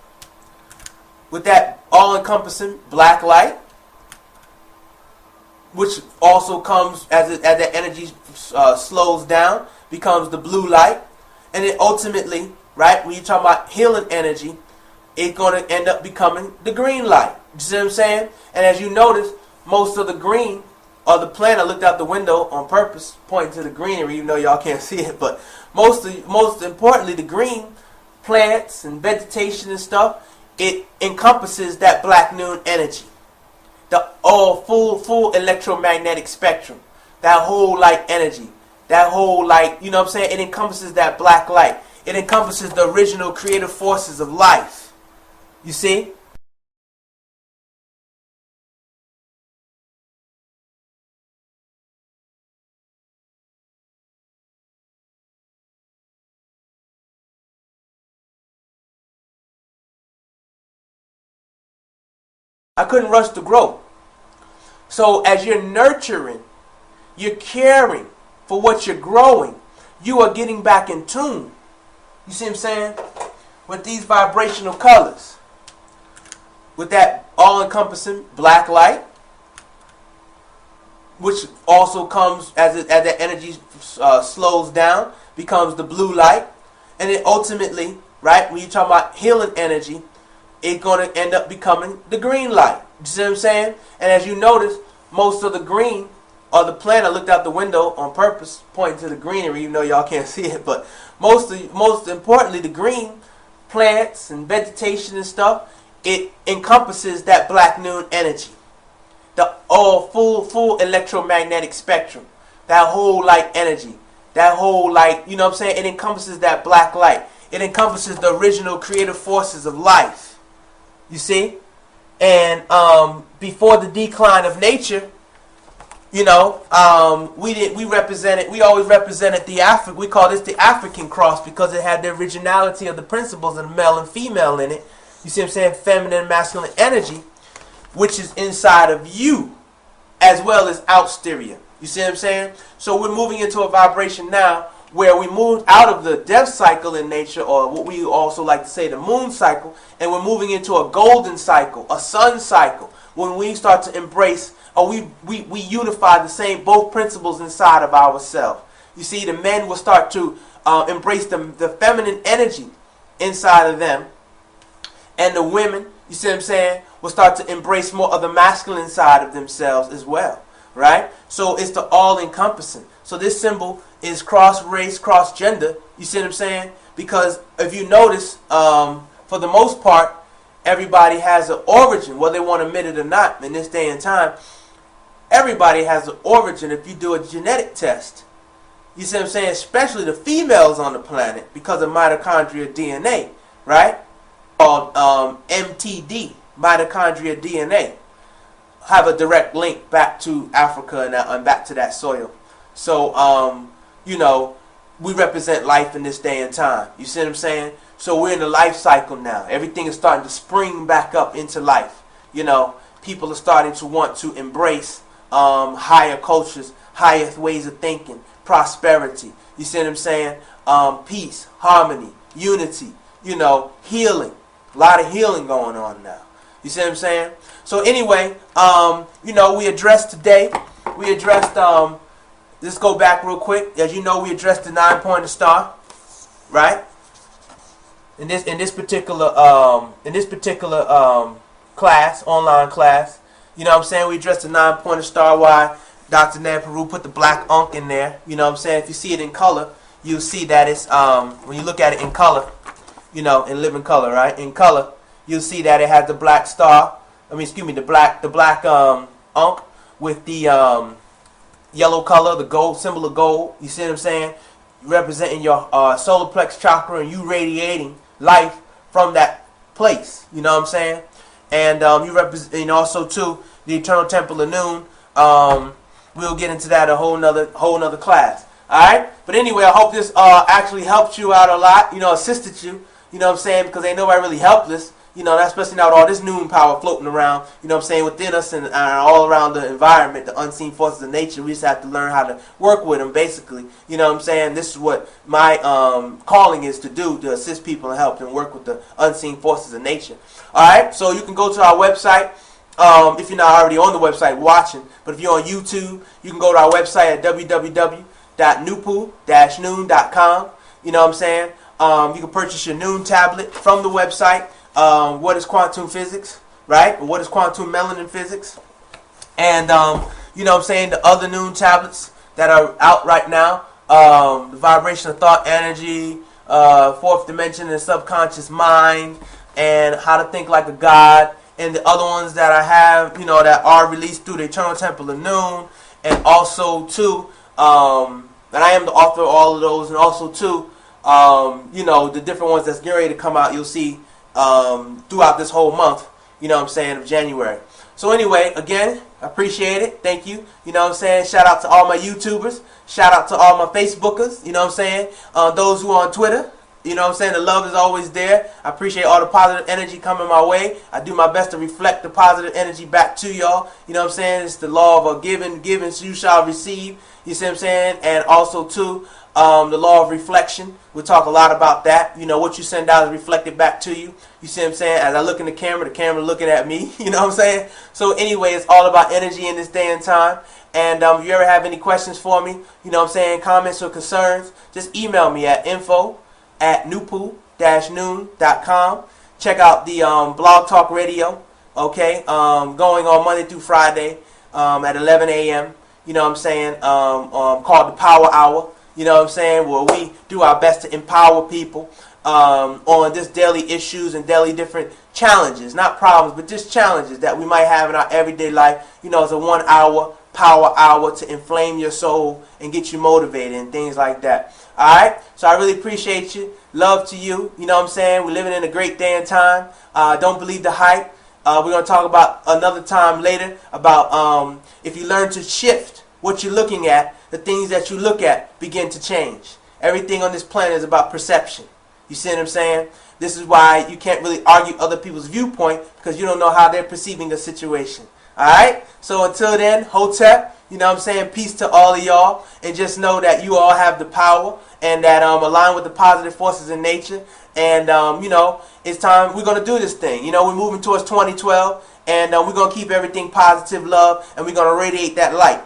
With that all-encompassing black light, which also comes as that energy slows down, becomes the blue light. And then ultimately, right, when you talk about healing energy, it's going to end up becoming the green light. You see what I'm saying? And as you notice, most of the green, or the plant, I looked out the window on purpose, pointing to the greenery, even though y'all can't see it, but most importantly, the green plants and vegetation and stuff, it encompasses that black noon energy. The full electromagnetic spectrum, that whole light energy, that whole light, you know what I'm saying? It encompasses that black light. It encompasses the original creative forces of life. You see? I couldn't rush the growth. So as you're nurturing, you're caring for what you're growing, you are getting back in tune. You see what I'm saying? With these vibrational colors. With that all-encompassing black light, which also comes as that energy slows down, becomes the blue light. And then ultimately, right, when you talk about healing energy, it's going to end up becoming the green light. You see what I'm saying? And as you notice, most of the green, or the plant, I looked out the window on purpose, pointing to the greenery, even though y'all can't see it, but most importantly, the green plants and vegetation and stuff, it encompasses that black noon energy. The full electromagnetic spectrum. That whole light energy. That whole light, you know what I'm saying? It encompasses that black light. It encompasses the original creative forces of life. You see? And before the decline of nature, you know, we always represented the African, we call this the African cross because it had the originality of the principles of male and female in it. You see what I'm saying? Feminine and masculine energy, which is inside of you, as well as outsterior. You see what I'm saying? So we're moving into a vibration now where we moved out of the death cycle in nature, or what we also like to say the moon cycle, and we're moving into a golden cycle, a sun cycle, when we start to embrace, or we unify both principles inside of ourselves. You see, the men will start to embrace the feminine energy inside of them, and the women, you see what I'm saying, will start to embrace more of the masculine side of themselves as well, right? So it's the all-encompassing. So this symbol is cross-race, cross-gender, you see what I'm saying? Because if you notice, for the most part, everybody has an origin, whether they want to admit it or not in this day and time. Everybody has an origin if you do a genetic test. You see what I'm saying? Especially the females on the planet because of mitochondrial DNA. right? Called MTD, mitochondria DNA, have a direct link back to Africa and back to that soil. So, you know, we represent life in this day and time. You see what I'm saying? So we're in the life cycle now. Everything is starting to spring back up into life. You know, people are starting to want to embrace higher cultures, higher ways of thinking, prosperity. You see what I'm saying? Peace, harmony, unity, you know, healing. A lot of healing going on now. You see what I'm saying? So anyway, you know, we addressed today, let's go back real quick. As you know, we addressed the 9-pointer star, right? In this particular class, online class, you know what I'm saying? We addressed the 9-pointer star. Why Dr. Nan Peru put the black unk in there. You know what I'm saying? If you see it in color, you'll see that it's when you look at it in color, you know, in living color, right? In color, you'll see that it has the black star. The black unk with the yellow color, the gold symbol of gold. You see what I'm saying? Representing your solar plex chakra, and you radiating life from that place. You know what I'm saying? And you represent also too the eternal temple of noon. We'll get into that a whole nother class. All right. But anyway, I hope this actually helped you out a lot. You know, assisted you. You know what I'm saying? Because ain't nobody really helpless. You know, especially now with all this noon power floating around, you know what I'm saying, within us and all around the environment, the unseen forces of nature. We just have to learn how to work with them, basically. You know what I'm saying? This is what my calling is to do, to assist people and help them work with the unseen forces of nature. All right? So you can go to our website. If you're not already on the website watching, but if you're on YouTube, you can go to our website at www.nupu-noon.com. You know what I'm saying? You can purchase your Noon tablet from the website. What is quantum physics, right? What is quantum melanin physics? And, you know what I'm saying, the other Noon tablets that are out right now, the vibration of thought energy, fourth dimension and subconscious mind, and how to think like a god, and the other ones that I have, you know, that are released through the Eternal Temple of Noon, and also, too, and I am the author of all of those, and also, too, you know, the different ones that's getting ready to come out, you'll see throughout this whole month, you know what I'm saying, of January. So anyway, again, I appreciate it. Thank you. You know what I'm saying? Shout out to all my YouTubers. Shout out to all my Facebookers. You know what I'm saying? Those who are on Twitter. You know what I'm saying? The love is always there. I appreciate all the positive energy coming my way. I do my best to reflect the positive energy back to y'all. You know what I'm saying? It's the law of giving so you shall receive. You see what I'm saying? And also, too, the law of reflection. We'll talk a lot about that. You know, what you send out is reflected back to you. You see what I'm saying? As I look in the camera looking at me. You know what I'm saying? So anyway, it's all about energy in this day and time. And if you ever have any questions for me, you know what I'm saying, comments or concerns, just email me at info@nupu-noon.com. Check out the Blog Talk Radio, okay, going on Monday through Friday at 11 a.m., you know what I'm saying, called the Power Hour. You know what I'm saying? Where we do our best to empower people on this daily issues and daily different challenges. Not problems, but just challenges that we might have in our everyday life. You know, it's a 1-hour power hour to inflame your soul and get you motivated and things like that. Alright? So I really appreciate you. Love to you. You know what I'm saying? We're living in a great day and time. Don't believe the hype. We're going to talk about another time later about if you learn to shift what you're looking at, the things that you look at begin to change. Everything on this planet is about perception. You see what I'm saying? This is why you can't really argue other people's viewpoint, because you don't know how they're perceiving a situation. Alright? So until then, Hotep, you know what I'm saying? Peace to all of y'all. And just know that you all have the power and that align with the positive forces in nature. And, you know, it's time. We're going to do this thing. You know, we're moving towards 2012. And we're going to keep everything positive, love. And we're going to radiate that light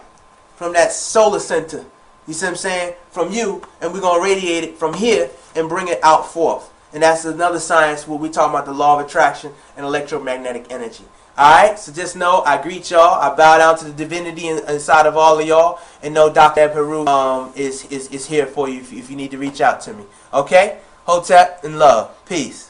from that solar center, you see what I'm saying, from you, and we're going to radiate it from here and bring it out forth. And that's another science where we're talking about the law of attraction and electromagnetic energy. Alright, so just know I greet y'all. I bow down to the divinity inside of all of y'all, and know Dr. Peru is here for you if you need to reach out to me. Okay? Hotep and love. Peace.